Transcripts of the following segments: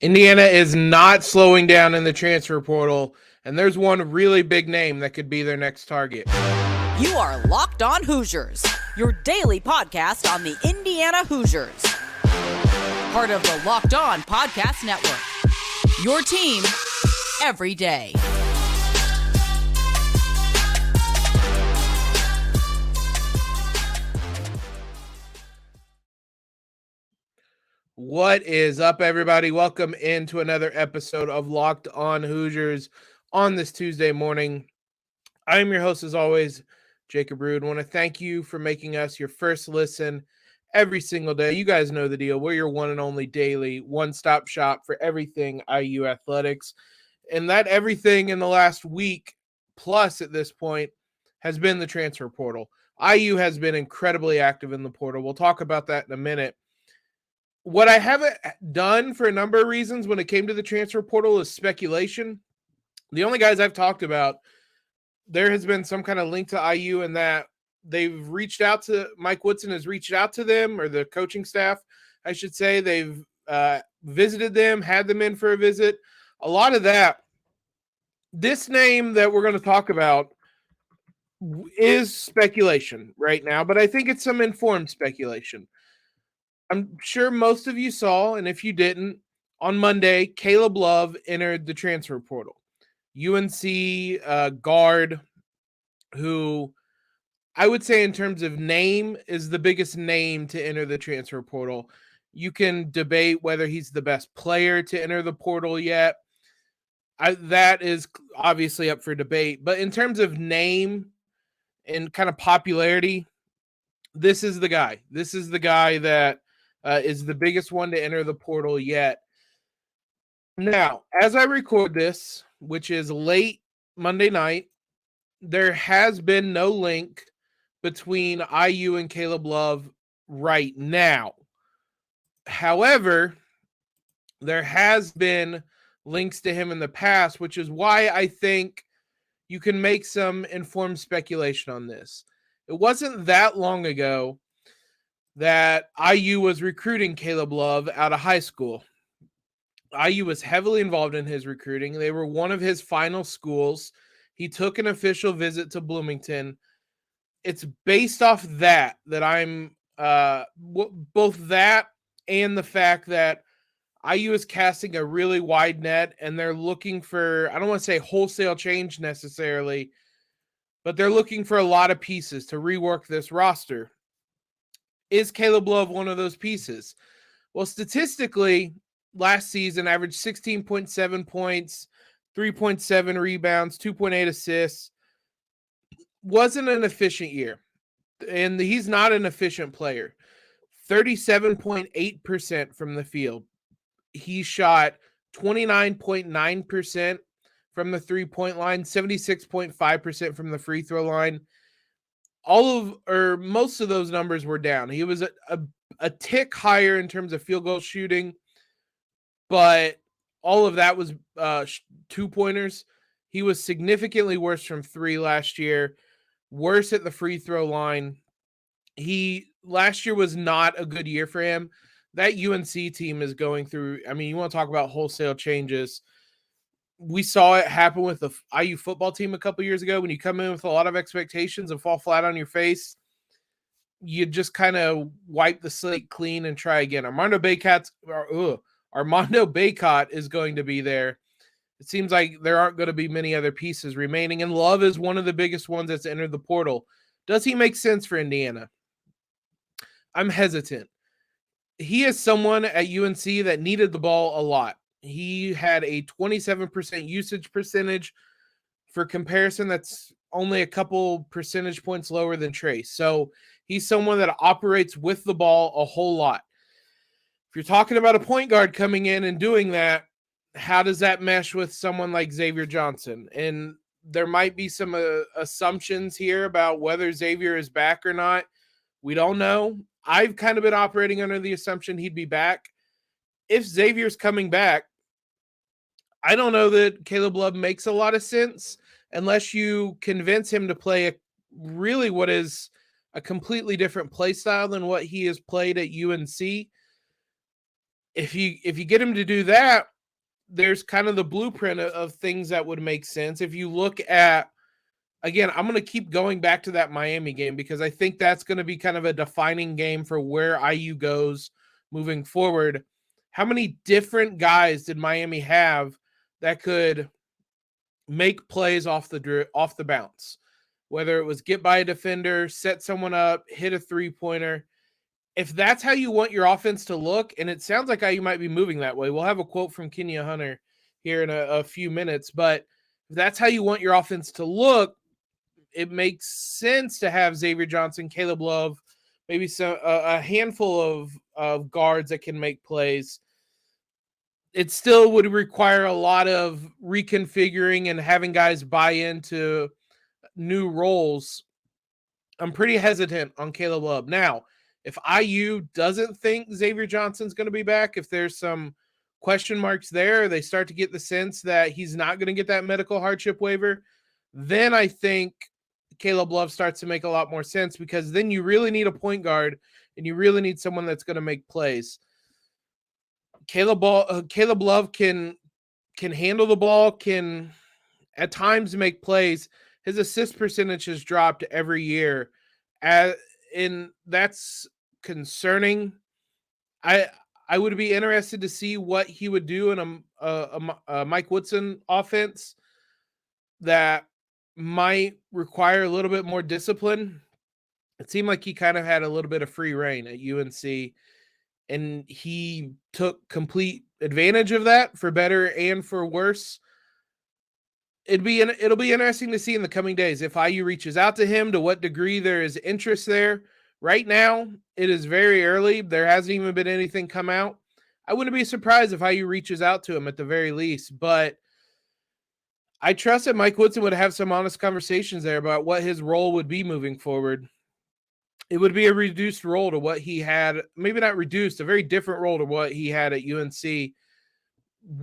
Indiana is not slowing down in the transfer portal, and there's one really big name that could be their next target. You are Locked On Hoosiers, your daily podcast on the Indiana Hoosiers. Part of the Locked On Podcast Network, your team every day. What is up, everybody? Welcome into another episode of Locked On Hoosiers on this Tuesday morning. I'm your host, as always, Jacob Rude. I want to thank you for making us your first listen every single day. You guys know the deal. We're your one and only daily one-stop shop for everything IU athletics. And that everything in the last week plus at this point has been the transfer portal. IU has been incredibly active in the portal. We'll talk about that in a minute. What I haven't done for a number of reasons when it came to the transfer portal is speculation. The only guys I've talked about, there has been some kind of link to IU and that they've reached out to, Mike Woodson has reached out to them, or the coaching staff, I should say. They've visited them, had them in for a visit. A lot of that. This name that we're going to talk about is speculation right now, but I think it's some informed speculation. I'm sure most of you saw, and if you didn't, on Monday, Caleb Love entered the transfer portal. UNC guard, who I would say in terms of name is the biggest name to enter the transfer portal. You can debate whether he's the best player to enter the portal yet. That is obviously up for debate. But in terms of name and kind of popularity, this is the guy. This is the guy that is the biggest one to enter the portal yet. Now, as I record this, which is late Monday night, there has been no link between IU and Caleb Love right now. However, there has been links to him in the past, which is why I think you can make some informed speculation on this. It wasn't that long ago that IU was recruiting Caleb Love out of high school. IU was heavily involved in his recruiting. They were one of his final schools. He took an official visit to Bloomington. It's based off that I'm both that and the fact that IU is casting a really wide net, and they're looking for, I don't want to say wholesale change necessarily, but they're looking for a lot of pieces to rework this roster. Is Caleb Love one of those pieces? Well, statistically, last season averaged 16.7 points, 3.7 rebounds, 2.8 assists. Wasn't an efficient year. And he's not an efficient player. 37.8% from the field. He shot 29.9% from the three-point line, 76.5% from the free throw line. Most of those numbers were down. He was a tick higher in terms of field goal shooting, but all of that was two-pointers. He was significantly worse from three last year, worse at the free throw line. Last year was not a good year for him. That UNC team is going through, I mean, you want to talk about wholesale changes. We saw it happen with the IU football team a couple years ago. When you come in with a lot of expectations and fall flat on your face, you just kind of wipe the slate clean and try again. Armando Bacot is going to be there. It seems like there aren't going to be many other pieces remaining, and Love is one of the biggest ones that's entered the portal. Does he make sense for Indiana? I'm hesitant. He is someone at UNC that needed the ball a lot. He had a 27% usage percentage. For comparison, that's only a couple percentage points lower than Trace. So he's someone that operates with the ball a whole lot. If you're talking about a point guard coming in and doing that, how does that mesh with someone like Xavier Johnson? And there might be some assumptions here about whether Xavier is back or not. We don't know. I've kind of been operating under the assumption he'd be back. If Xavier's coming back, I don't know that Caleb Love makes a lot of sense unless you convince him to play really what is a completely different play style than what he has played at UNC. If you get him to do that, there's kind of the blueprint of things that would make sense. If you look at, again, I'm going to keep going back to that Miami game because I think that's going to be kind of a defining game for where IU goes moving forward. How many different guys did Miami have that could make plays off the bounce? Whether it was get by a defender, set someone up, hit a three-pointer. If that's how you want your offense to look, and it sounds like IU might be moving that way. We'll have a quote from Kenya Hunter here in a few minutes, but if that's how you want your offense to look, it makes sense to have Xavier Johnson, Caleb Love, maybe a handful of guards that can make plays. It still would require a lot of reconfiguring and having guys buy into new roles. I'm pretty hesitant on Caleb Love. Now, if IU doesn't think Xavier Johnson's going to be back, if there's some question marks there, they start to get the sense that he's not going to get that medical hardship waiver, then I think Caleb Love starts to make a lot more sense because then you really need a point guard and you really need someone that's going to make plays. Caleb Love can handle the ball, can at times make plays. His assist percentage has dropped every year, and that's concerning. I would be interested to see what he would do in a Mike Woodson offense that might require a little bit more discipline. It seemed like he kind of had a little bit of free reign at UNC, and he took complete advantage of that for better and for worse. It'll be interesting to see in the coming days if IU reaches out to him, to what degree there is interest there. Right now, it is very early. There hasn't even been anything come out. I wouldn't be surprised if IU reaches out to him at the very least, but I trust that Mike Woodson would have some honest conversations there about what his role would be moving forward. It would be a reduced role to what he had, maybe not reduced, a very different role to what he had at UNC.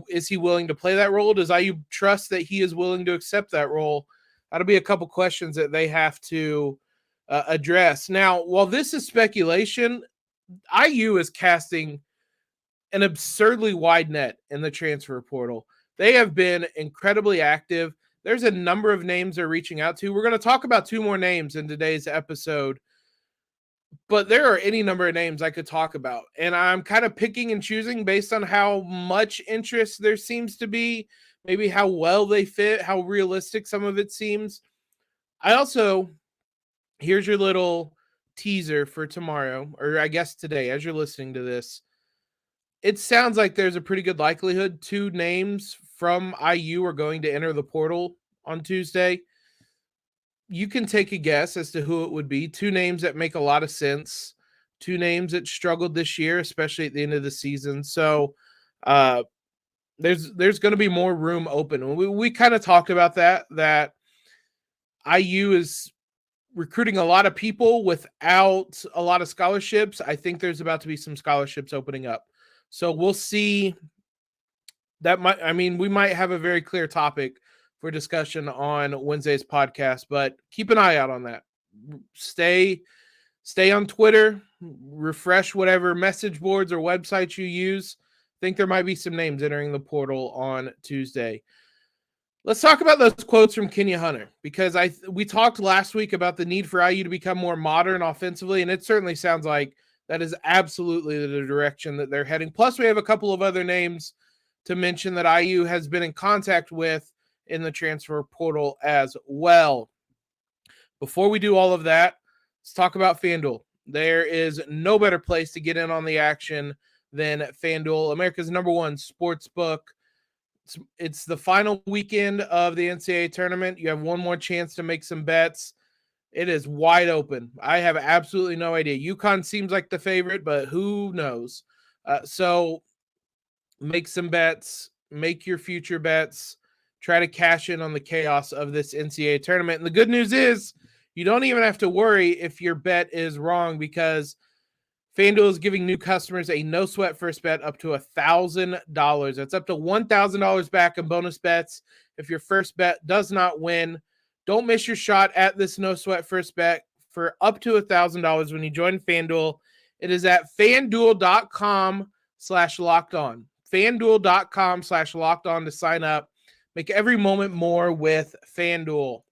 Is he willing to play that role? Does IU trust that he is willing to accept that role? That'll be a couple questions that they have to address. Now, while this is speculation, IU is casting an absurdly wide net in the transfer portal. They have been incredibly active. There's a number of names they're reaching out to. We're going to talk about two more names in today's episode, but there are any number of names I could talk about. And I'm kind of picking and choosing based on how much interest there seems to be, maybe how well they fit, how realistic some of it seems. Here's your little teaser for tomorrow, or I guess today, as you're listening to this. It sounds like there's a pretty good likelihood two names from IU are going to enter the portal on Tuesday. You can take a guess as to who it would be. Two names that make a lot of sense. Two names that struggled this year, especially at the end of the season. So there's going to be more room open. We kind of talked about that IU is recruiting a lot of people without a lot of scholarships. I think there's about to be some scholarships opening up. So we'll see. We might have a very clear topic for discussion on Wednesday's podcast, but keep an eye out on that. Stay on Twitter, refresh whatever message boards or websites you use. I think there might be some names entering the portal on Tuesday. Let's talk about those quotes from Kenya Hunter, because we talked last week about the need for IU to become more modern offensively, and it certainly sounds like that is absolutely the direction that they're heading. Plus, we have a couple of other names to mention that IU has been in contact with in the transfer portal as well. Before we do all of that, let's talk about FanDuel. There is no better place to get in on the action than FanDuel, America's #1 sports book. It's the final weekend of the NCAA tournament. You have one more chance to make some bets. It is wide open. I have absolutely no idea. UConn seems like the favorite, but who knows? So make some bets, make your future bets, try to cash in on the chaos of this NCAA tournament. And the good news is you don't even have to worry if your bet is wrong, because FanDuel is giving new customers a no sweat first bet up to $1,000. That's up to $1,000 back in bonus bets if your first bet does not win. Don't miss your shot at this no sweat first bet for up to $1,000 when you join FanDuel. It is at FanDuel.com/lockedon. FanDuel.com/lockedon to sign up. Make every moment more with FanDuel.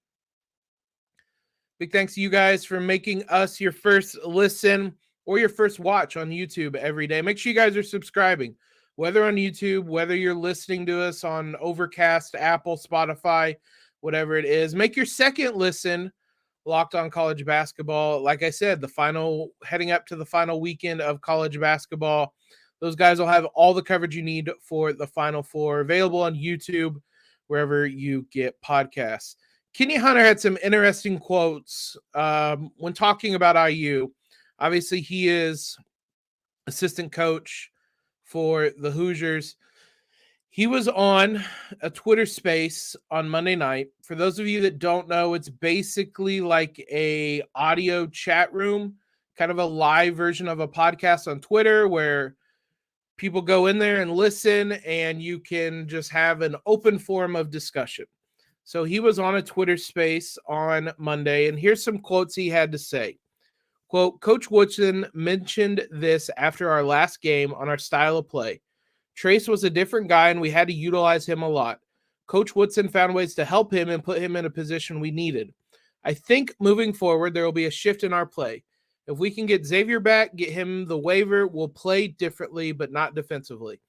Big thanks to you guys for making us your first listen or your first watch on YouTube every day. Make sure you guys are subscribing, whether on YouTube, whether you're listening to us on Overcast, Apple, Spotify, whatever it is. Make your second listen Locked On College Basketball. Like I said, heading up to the final weekend of college basketball. Those guys will have all the coverage you need for the Final Four, available on YouTube, wherever you get podcasts. Kenny Hunter had some interesting quotes when talking about IU. Obviously, he is assistant coach for the Hoosiers. He was on a Twitter space on Monday night. For those of you that don't know, it's basically like a audio chat room, kind of a live version of a podcast on Twitter where people go in there and listen, and you can just have an open forum of discussion. So he was on a Twitter space on Monday, and here's some quotes he had to say. Quote, Coach Woodson mentioned this after our last game on our style of play. Trace was a different guy, and we had to utilize him a lot. Coach Woodson found ways to help him and put him in a position we needed. I think moving forward, there will be a shift in our play. If we can get Xavier back, get him the waiver, we'll play differently, but not defensively.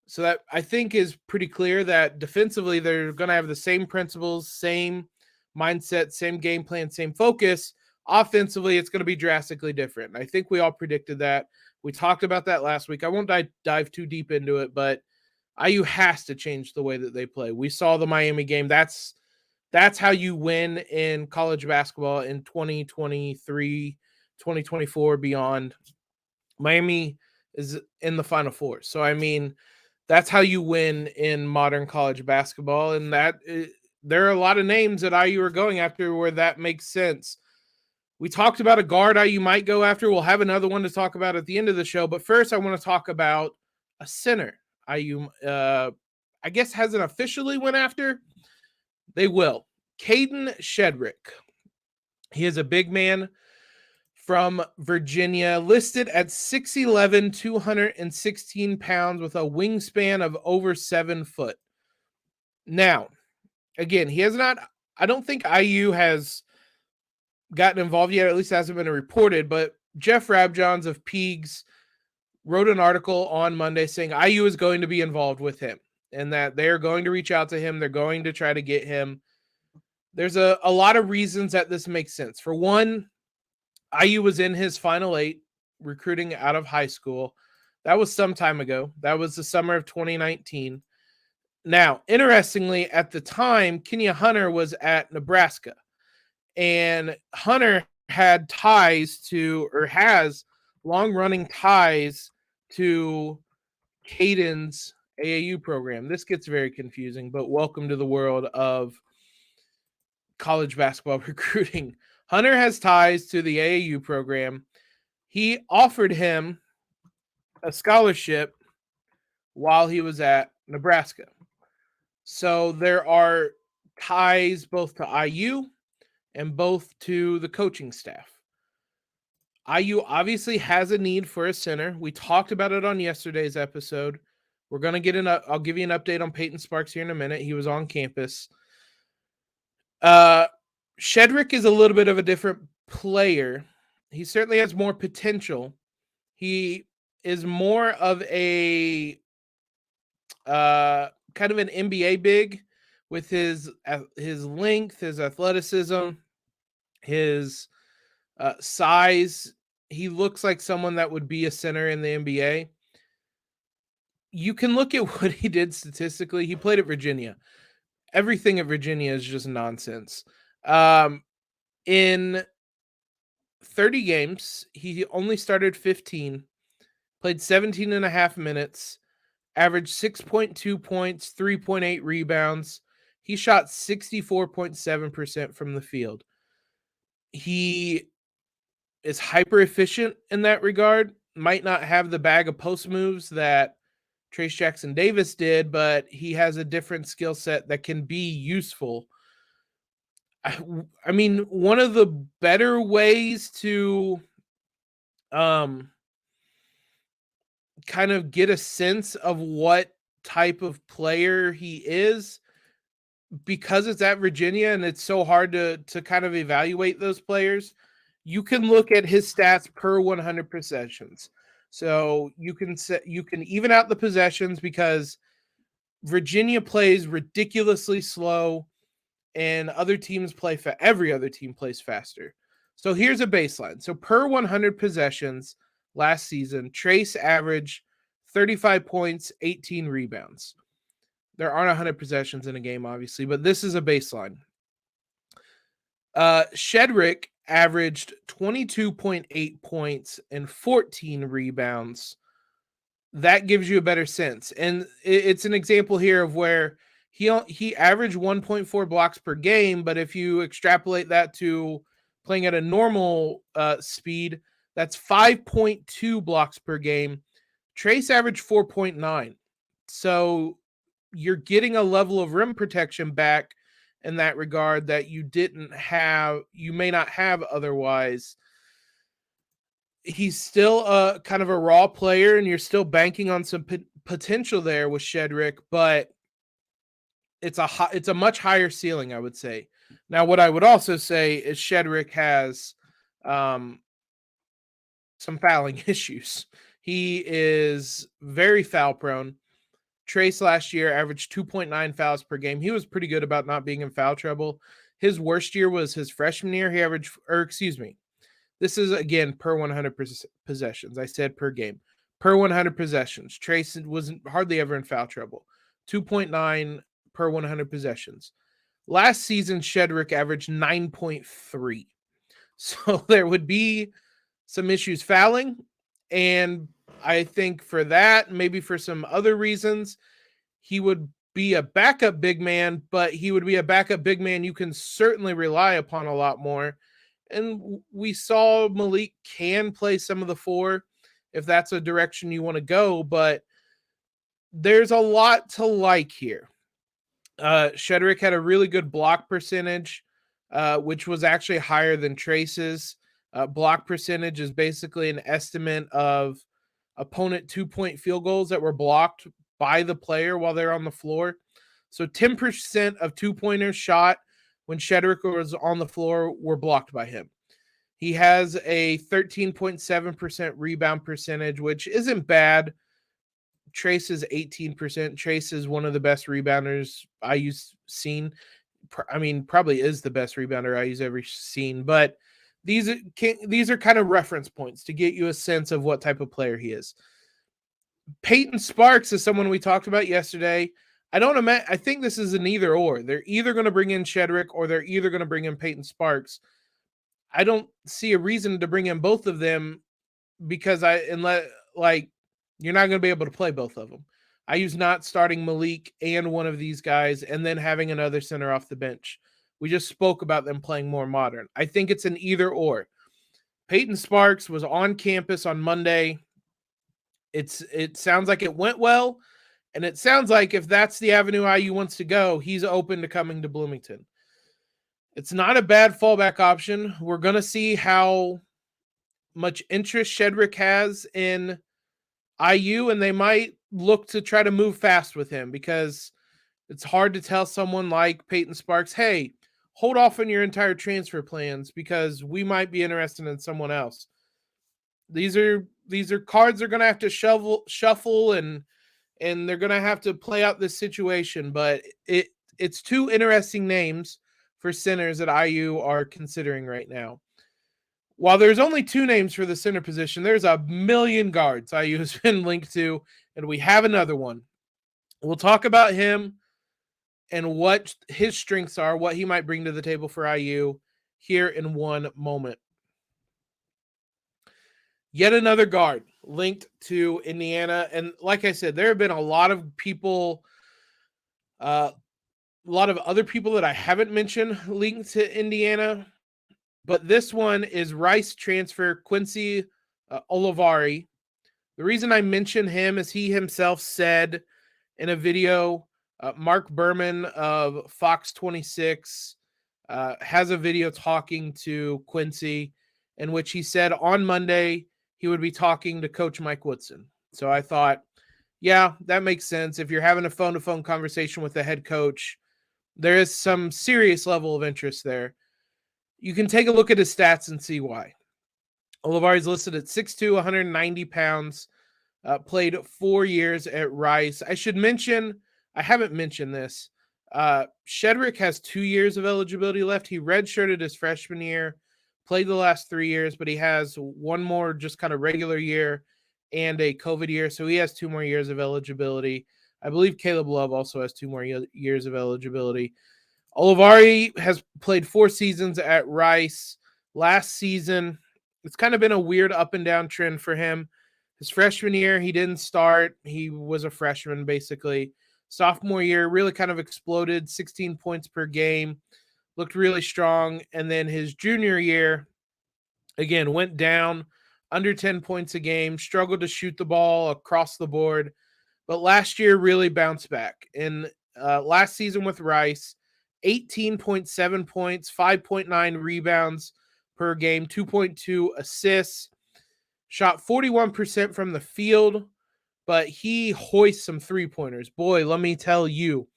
So that I think is pretty clear that defensively they're going to have the same principles, same mindset, same game plan, same focus. Offensively, it's going to be drastically different. I think we all predicted that. We talked about that last week. I won't dive too deep into it, but IU has to change the way that they play. We saw the Miami game. That's how you win in college basketball in 2023, 2024, beyond. Miami is in the Final Four. So, I mean, that's how you win in modern college basketball. And there are a lot of names that IU are going after where that makes sense. We talked about a guard IU might go after. We'll have another one to talk about at the end of the show. But first, I want to talk about a center IU, I guess, hasn't officially went after. They will. Kadin Shedrick. He is a big man from Virginia, listed at 6'11", 216 pounds with a wingspan of over 7 foot. Now, again, he has not, I don't think IU has gotten involved yet, or at least hasn't been reported, but Jeff Rabjohns of Peegs wrote an article on Monday saying IU is going to be involved with him and that they're going to reach out to him. They're going to try to get him. There's a lot of reasons that this makes sense. For one, IU was in his final 8 recruiting out of high school. That was some time ago. That was the summer of 2019. Now, interestingly, at the time, Kenny Hunter was at Nebraska. And Hunter had ties to, or has long-running ties to Kadin's AAU program. This gets very confusing, but welcome to the world of college basketball recruiting. Hunter has ties to the AAU program. He offered him a scholarship while he was at Nebraska. So there are ties both to IU and both to the coaching staff. IU obviously has a need for a center. We talked about it on yesterday's episode. We're going to get I'll give you an update on Peyton Sparks here in a minute. He was on campus. Shedrick is a little bit of a different player. He certainly has more potential. He is more of a kind of an NBA big with his length, his athleticism, his size. He looks like someone that would be a center in the NBA. You can look at what he did statistically. He played at Virginia. Everything at Virginia is just nonsense. In 30 games, he only started 15, played 17 and a half minutes, averaged 6.2 points, 3.8 rebounds. He shot 64.7% from the field. He is hyper efficient in that regard. Might not have the bag of post moves that Trace Jackson Davis did, but he has a different skill set that can be useful. I mean, one of the better ways to kind of get a sense of what type of player he is, because it's at Virginia and it's so hard to kind of evaluate those players. You can look at his stats per 100 possessions. So you can even out the possessions, because Virginia plays ridiculously slow and every other team plays faster. So here's a baseline. So per 100 possessions last season, Trace averaged 35 points, 18 rebounds. There aren't 100 possessions in a game, obviously, but this is a baseline. Shedrick averaged 22.8 points and 14 rebounds. That gives you a better sense. And it's an example here of where he averaged 1.4 blocks per game, but if you extrapolate that to playing at a normal speed, that's 5.2 blocks per game. Trace averaged 4.9. So you're getting a level of rim protection back in that regard that you may not have otherwise. He's still kind of a raw player, and you're still banking on some potential there with Shedrick, but it's a much higher ceiling, I would say. Now, what I would also say is Shedrick has some fouling issues. He is very foul prone. Trace last year averaged 2.9 fouls per game. He was pretty good about not being in foul trouble. His worst year was his freshman year. This is, again, per 100 possessions. I said per game. Per 100 possessions. Trace wasn't hardly ever in foul trouble. 2.9 per 100 possessions. Last season, Shedrick averaged 9.3. So there would be some issues fouling. And I think for that, maybe for some other reasons, he would be a backup big man, but he would be a backup big man you can certainly rely upon a lot more. And we saw Malik can play some of the four if that's a direction you want to go, but there's a lot to like here. Shedrick had a really good block percentage, which was actually higher than Trace's. Block percentage is basically an estimate of opponent 2-point field goals that were blocked by the player while they're on the floor. So 10% of 2-pointers shot when Shedrick was on the floor were blocked by him. He has a 13.7% rebound percentage, which isn't bad. Trace is 18%. Trace is one of the best rebounders IU's seen. I mean, probably is the best rebounder IU's ever seen, but these are kind of reference points to get you a sense of what type of player he is. Peyton Sparks is someone we talked about yesterday. I think this is an either or. They're either going to bring in Shedrick or they're either going to bring in Peyton Sparks. I don't see a reason to bring in both of them because you're not going to be able to play both of them. IU's not starting Malik and one of these guys and then having another center off the bench. We just spoke about them playing more modern. I think it's an either or. Peyton Sparks was on campus on Monday. It sounds like it went well, and it sounds like if that's the avenue IU wants to go, he's open to coming to Bloomington. It's not a bad fallback option. We're going to see how much interest Shedrick has in IU, and they might look to try to move fast with him because it's hard to tell someone like Peyton Sparks, hey, hold off on your entire transfer plans because we might be interested in someone else. These are cards they're going to have to shuffle and they're going to have to play out this situation, but it's two interesting names for centers that IU are considering right now. While there's only two names for the center position, there's a million guards IU has been linked to, and we have another one. We'll talk about him and what his strengths are, what he might bring to the table for IU here in one moment. Yet another guard linked to Indiana. And like I said, there have been a lot of other people that I haven't mentioned linked to Indiana. But this one is Rice transfer Quincy Olivari. The reason I mention him is he himself said in a video, Mark Berman of Fox 26 has a video talking to Quincy in which he said on Monday he would be talking to Coach Mike Woodson. So I thought, yeah, that makes sense. If you're having a phone-to-phone conversation with the head coach, there is some serious level of interest there. You can take a look at his stats and see why. Olivari is listed at 6'2", 190 pounds, played 4 years at Rice. I haven't mentioned this. Shedrick has 2 years of eligibility left. He redshirted his freshman year, played the last 3 years, but he has one more just kind of regular year and a COVID year. So he has 2 more years of eligibility. I believe Caleb Love also has 2 more years of eligibility. Olivari has played 4 seasons at Rice. Last season, it's kind of been a weird up and down trend for him. His freshman year, he didn't start. He was a freshman, basically. Sophomore year, really kind of exploded, 16 points per game, looked really strong. And then his junior year, again, went down, under 10 points a game, struggled to shoot the ball across the board. But last year really bounced back. In last season with Rice, 18.7 points, 5.9 rebounds per game, 2.2 assists, shot 41% from the field, but he hoists some three-pointers. Boy, let me tell you,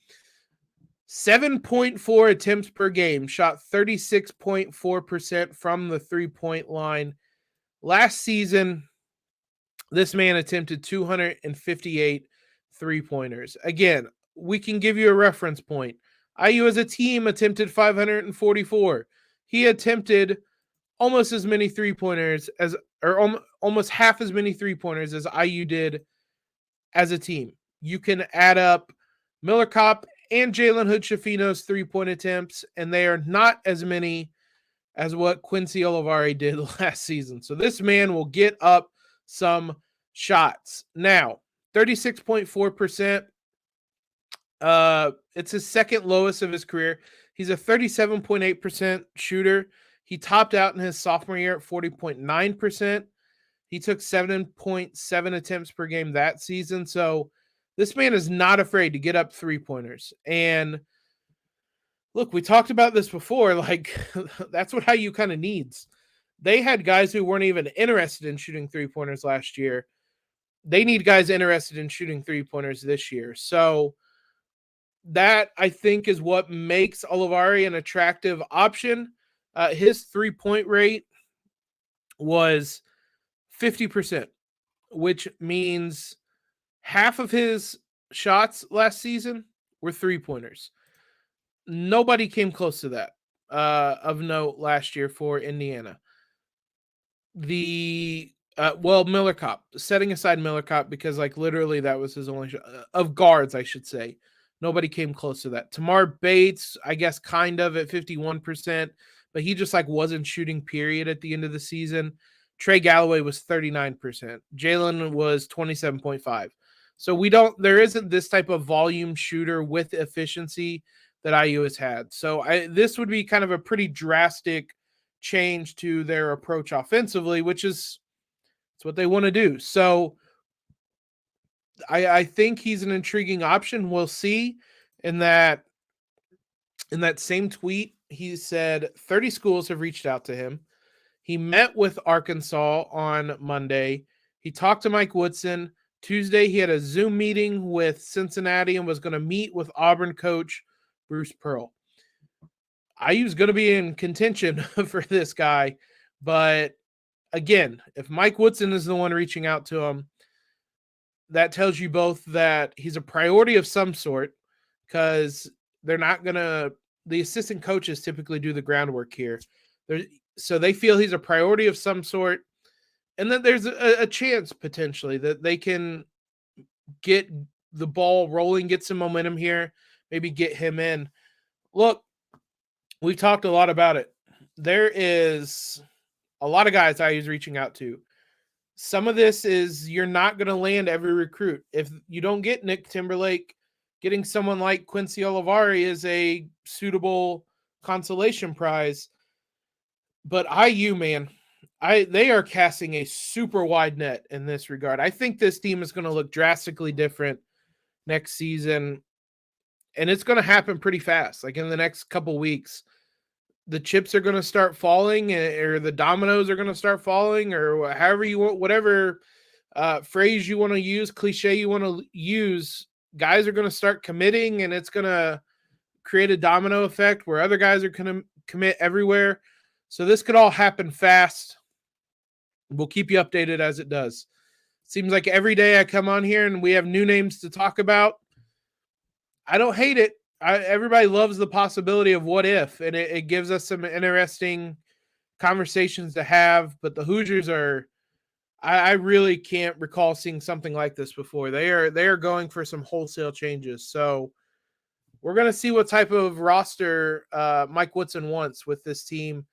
7.4 attempts per game, shot 36.4% from the three-point line. Last season, this man attempted 258 three-pointers. Again, we can give you a reference point. IU as a team attempted 544. He attempted almost as many three-pointers almost half as many three-pointers as IU did as a team. You can add up Miller Kopp and Jalen Hood-Schifino's three-point attempts, and they are not as many as what Quincy Olivari did last season. So this man will get up some shots. Now, 36.4%. It's his second lowest of his career. He's a 37.8% shooter. He topped out in his sophomore year at 40.9%. He took 7.7 attempts per game that season. So this man is not afraid to get up three-pointers. And look, we talked about this before. Like, that's what IU kind of needs. They had guys who weren't even interested in shooting three-pointers last year. They need guys interested in shooting three-pointers this year. So that, I think, is what makes Olivari an attractive option. His three-point rate was 50%, which means half of his shots last season were three-pointers. Nobody came close to that of note last year for Indiana. Miller Kopp, setting aside Miller Kopp, because like literally that was his only shot of guards, I should say. Nobody came close to that. Tamar Bates, I guess, kind of at 51%, but he just like wasn't shooting period at the end of the season. Trey Galloway was 39%. Jalen was 27.5. So there isn't this type of volume shooter with efficiency that IU has had. So this would be kind of a pretty drastic change to their approach offensively, which is it's what they want to do. So I think he's an intriguing option. We'll see. In that same tweet, he said 30 schools have reached out to him. He met with Arkansas on Monday. He talked to Mike Woodson. Tuesday, he had a Zoom meeting with Cincinnati and was going to meet with Auburn coach Bruce Pearl. IU's going to be in contention for this guy. But again, if Mike Woodson is the one reaching out to him, that tells you both that he's a priority of some sort, because they're not going to – the assistant coaches typically do the groundwork here. So they feel he's a priority of some sort, and that there's a chance potentially that they can get the ball rolling, get some momentum here, maybe get him in. Look, we've talked a lot about it. There is a lot of guys IU's reaching out to. Some of this is you're not going to land every recruit. If you don't get Nick Timberlake, getting someone like Quincy Olivari is a suitable consolation prize. But IU, man, they are casting a super wide net in this regard. I think this team is going to look drastically different next season, and it's going to happen pretty fast. Like in the next couple weeks, the chips are going to start falling, or the dominoes are going to start falling, or however you want, whatever phrase you want to use, cliche you want to use, guys are going to start committing, and it's going to create a domino effect where other guys are going to commit everywhere. So this could all happen fast. We'll keep you updated as it does. Seems like every day I come on here and we have new names to talk about. I don't hate it. Everybody loves the possibility of what if, and it gives us some interesting conversations to have. But the Hoosiers are, I really can't recall seeing something like this before. They are going for some wholesale changes. So we're going to see what type of roster Mike Woodson wants with this team.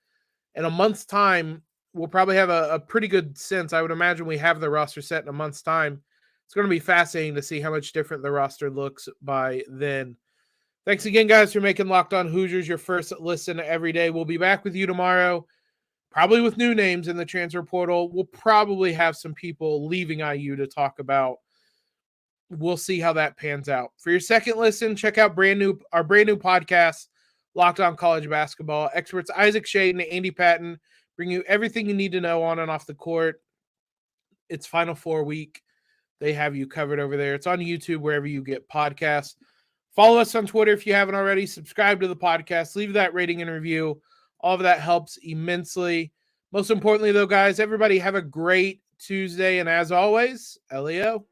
In a month's time, we'll probably have a pretty good sense. I would imagine we have the roster set in a month's time. It's going to be fascinating to see how much different the roster looks by then. Thanks again, guys, for making Locked On Hoosiers your first listen every day. We'll be back with you tomorrow, probably with new names in the transfer portal. We'll probably have some people leaving IU to talk about. We'll see how that pans out. For your second listen, check out our brand new podcast, Locked On College Basketball. Experts Isaac Shade and Andy Patton bring you everything you need to know on and off the court. It's Final Four week. They have you covered over there. It's on YouTube, wherever you get podcasts. Follow us on Twitter if you haven't already. Subscribe to the podcast. Leave that rating and review. All of that helps immensely. Most importantly, though, guys, everybody have a great Tuesday. And as always, LEO.